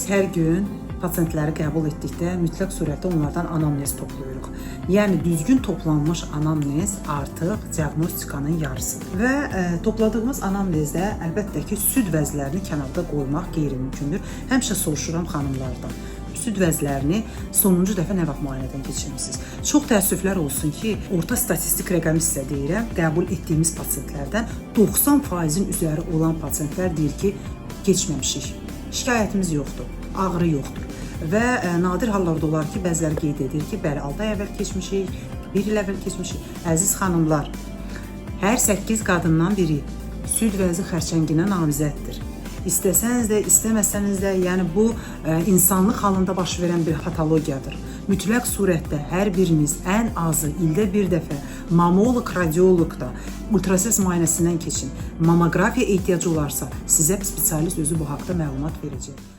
Biz hər gün pasientləri qəbul etdikdə mütləq surətdə onlardan anamnez toplayırıq. Yəni düzgün toplanmış anamnez artıq diaqnostikanın yarısıdır. Və topladığımız anamnezdə əlbəttə ki, süd vəzlərini kənarda qoymaq qeyri-mümkündür. Həmişə soruşuram xanımlardan. Süd vəzlərini sonuncu dəfə nə vaxt müayinədən keçirmisiniz? Çox təəssüflər olsun ki, orta statistik rəqəmi sizə deyirəm, qəbul etdiyimiz pasientlərdən 90%-in üzəri olan pasientlər deyir ki, keçməmişik. Şikayətimiz yoxdur, ağrı yoxdur. Və nadir hallarda olar ki, bəziləri qeyd edir ki, bəli, 6 ay əvvəl keçmişik, 1 il əvvəl keçmişik. Əziz xanımlar, hər 8 qadından biri süd vəzi xərçənginə namizəddir. İstəsəniz də, istəməsəniz də, yəni bu insanlıq halında baş verən bir patologiyadır. Mütləq surətdə hər biriniz ən azı ildə bir dəfə mamoloq, radioloqda ultrases müayinəsindən keçin. Mamoqrafiya ehtiyacı olarsa, sizə spesialist özü bu haqda məlumat verəcək.